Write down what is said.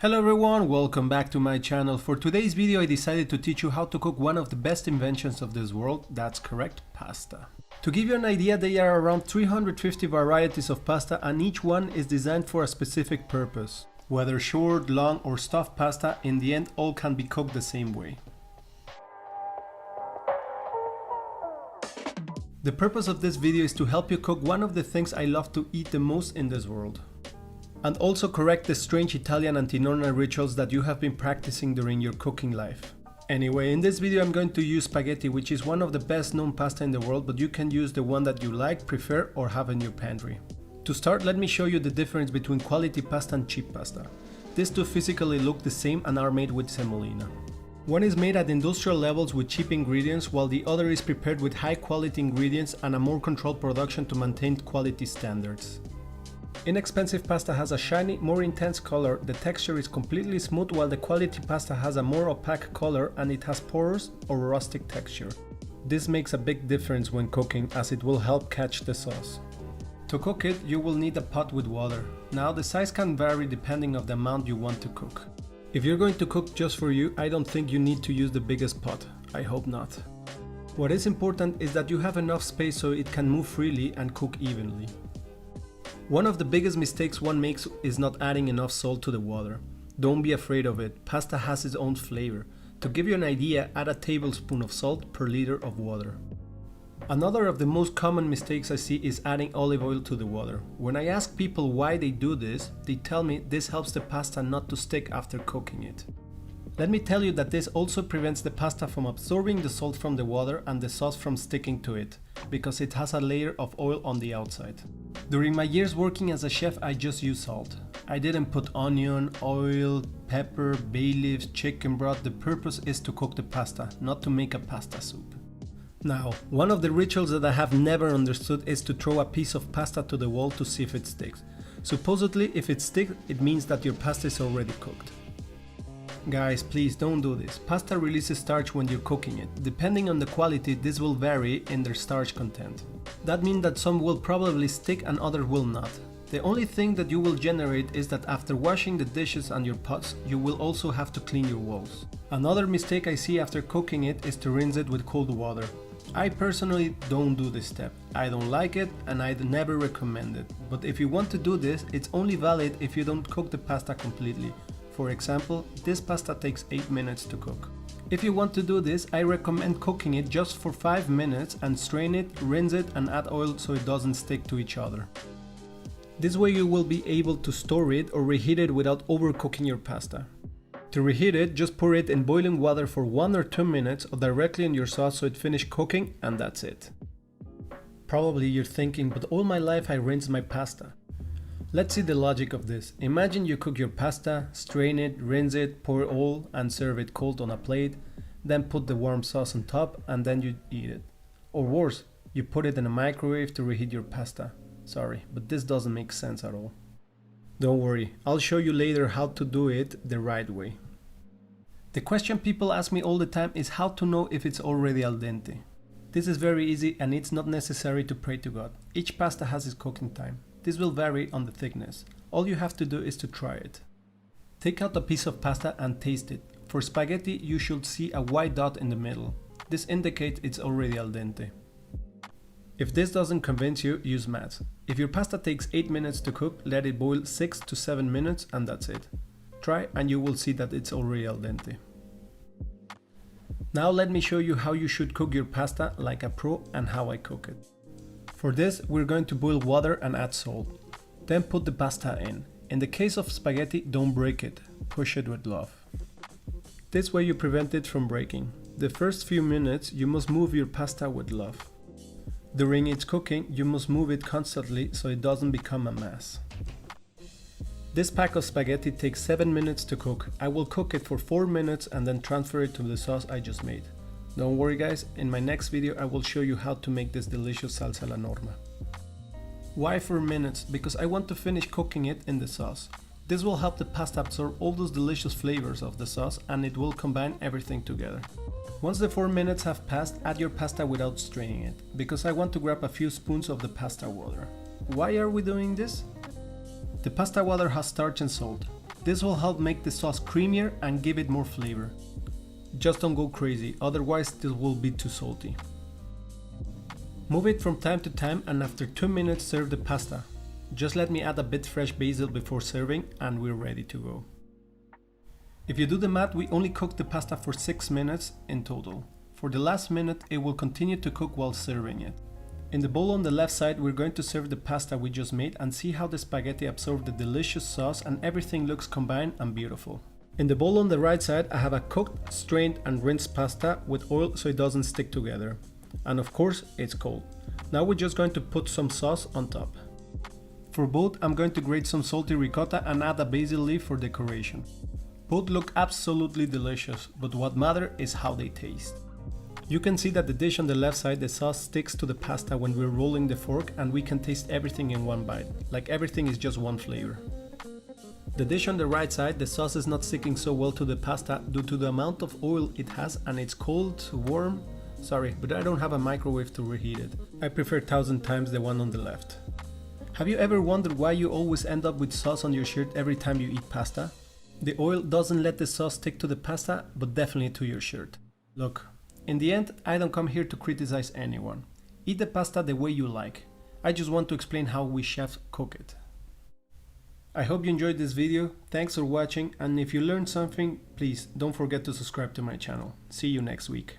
Hello everyone, welcome back to my channel. For today's video I decided to teach you how to cook one of the best inventions of this world, that's correct, pasta. To give you an idea, there are around 350 varieties of pasta and each one is designed for a specific purpose. Whether short, long or stuffed pasta, in the end all can be cooked the same way. The purpose of this video is to help you cook one of the things I love to eat the most in this world. And also correct the strange Italian antinormal rituals that you have been practicing during your cooking life. Anyway, in this video I'm going to use spaghetti, which is one of the best known pasta in the world, but you can use the one that you like, prefer or have in your pantry. To start, let me show you the difference between quality pasta and cheap pasta. These two physically look the same and are made with semolina. One is made at industrial levels with cheap ingredients, while the other is prepared with high quality ingredients and a more controlled production to maintain quality standards. Inexpensive pasta has a shiny, more intense color, the texture is completely smooth, while the quality pasta has a more opaque color and it has porous or rustic texture. This makes a big difference when cooking, as it will help catch the sauce. To cook it, you will need a pot with water. Now the size can vary depending on the amount you want to cook. If you're going to cook just for you, I don't think you need to use the biggest pot. I hope not. What is important is that you have enough space so it can move freely and cook evenly. One of the biggest mistakes one makes is not adding enough salt to the water. Don't be afraid of it, pasta has its own flavor. To give you an idea, add a tablespoon of salt per liter of water. Another of the most common mistakes I see is adding olive oil to the water. When I ask people why they do this, they tell me this helps the pasta not to stick after cooking it. Let me tell you that this also prevents the pasta from absorbing the salt from the water and the sauce from sticking to it, because it has a layer of oil on the outside. During my years working as a chef, I just used salt. I didn't put onion, oil, pepper, bay leaves, chicken broth. The purpose is to cook the pasta, not to make a pasta soup. Now, one of the rituals that I have never understood is to throw a piece of pasta to the wall to see if it sticks. Supposedly, if it sticks, it means that your pasta is already cooked. Guys, please don't do this. Pasta releases starch when you're cooking it. Depending on the quality, this will vary in their starch content. That means that some will probably stick and others will not. The only thing that you will generate is that after washing the dishes and your pots, you will also have to clean your walls. Another mistake I see after cooking it is to rinse it with cold water. I personally don't do this step. I don't like it and I'd never recommend it. But if you want to do this, it's only valid if you don't cook the pasta completely. For example, this pasta takes 8 minutes to cook. If you want to do this, I recommend cooking it just for 5 minutes and strain it, rinse it and add oil so it doesn't stick to each other. This way you will be able to store it or reheat it without overcooking your pasta. To reheat it, just pour it in boiling water for 1 or 2 minutes or directly in your sauce so it finishes cooking, and that's it. Probably you're thinking, but all my life I rinse my pasta. Let's see the logic of this. Imagine you cook your pasta, strain it, rinse it, pour oil and serve it cold on a plate, then put the warm sauce on top and then you eat it. Or worse, you put it in a microwave to reheat your pasta. Sorry, but this doesn't make sense at all. Don't worry, I'll show you later how to do it the right way. The question people ask me all the time is how to know if it's already al dente. This is very easy and it's not necessary to pray to God. Each pasta has its cooking time. This will vary on the thickness. All you have to do is to try it. Take out a piece of pasta and taste it. For spaghetti, you should see a white dot in the middle. This indicates it's already al dente. If this doesn't convince you, use math. If your pasta takes 8 minutes to cook, let it boil 6 to 7 minutes and that's it. Try and you will see that it's already al dente. Now let me show you how you should cook your pasta like a pro and how I cook it. For this, we're going to boil water and add salt. Then put the pasta in. In the case of spaghetti, don't break it. Push it with love. This way you prevent it from breaking. The first few minutes, you must move your pasta with love. During its cooking, you must move it constantly so it doesn't become a mess. This pack of spaghetti takes 7 minutes to cook. I will cook it for 4 minutes and then transfer it to the sauce I just made. Don't worry guys, in my next video I will show you how to make this delicious salsa alla norma. Why 4 minutes? Because I want to finish cooking it in the sauce. This will help the pasta absorb all those delicious flavors of the sauce and it will combine everything together. Once the 4 minutes have passed, add your pasta without straining it, because I want to grab a few spoons of the pasta water. Why are we doing this? The pasta water has starch and salt. This will help make the sauce creamier and give it more flavor. Just don't go crazy, otherwise this will be too salty. Move it from time to time and after 2 minutes serve the pasta. Just let me add a bit fresh basil before serving and we're ready to go. If you do the math, we only cooked the pasta for 6 minutes in total. For the last minute, it will continue to cook while serving it. In the bowl on the left side, we're going to serve the pasta we just made and see how the spaghetti absorbed the delicious sauce and everything looks combined and beautiful. In the bowl on the right side, I have a cooked, strained and rinsed pasta with oil so it doesn't stick together. And of course, it's cold. Now we're just going to put some sauce on top. For both, I'm going to grate some salty ricotta and add a basil leaf for decoration. Both look absolutely delicious, but what matters is how they taste. You can see that the dish on the left side, the sauce sticks to the pasta when we're rolling the fork and we can taste everything in one bite, like everything is just one flavor. The dish on the right side, the sauce is not sticking so well to the pasta due to the amount of oil it has and it's cold, warm. Sorry, but I don't have a microwave to reheat it. I prefer 1000 times the one on the left. Have you ever wondered why you always end up with sauce on your shirt every time you eat pasta? The oil doesn't let the sauce stick to the pasta, but definitely to your shirt. Look, in the end, I don't come here to criticize anyone. Eat the pasta the way you like. I just want to explain how we chefs cook it. I hope you enjoyed this video, thanks for watching, and if you learned something, please don't forget to subscribe to my channel. See you next week.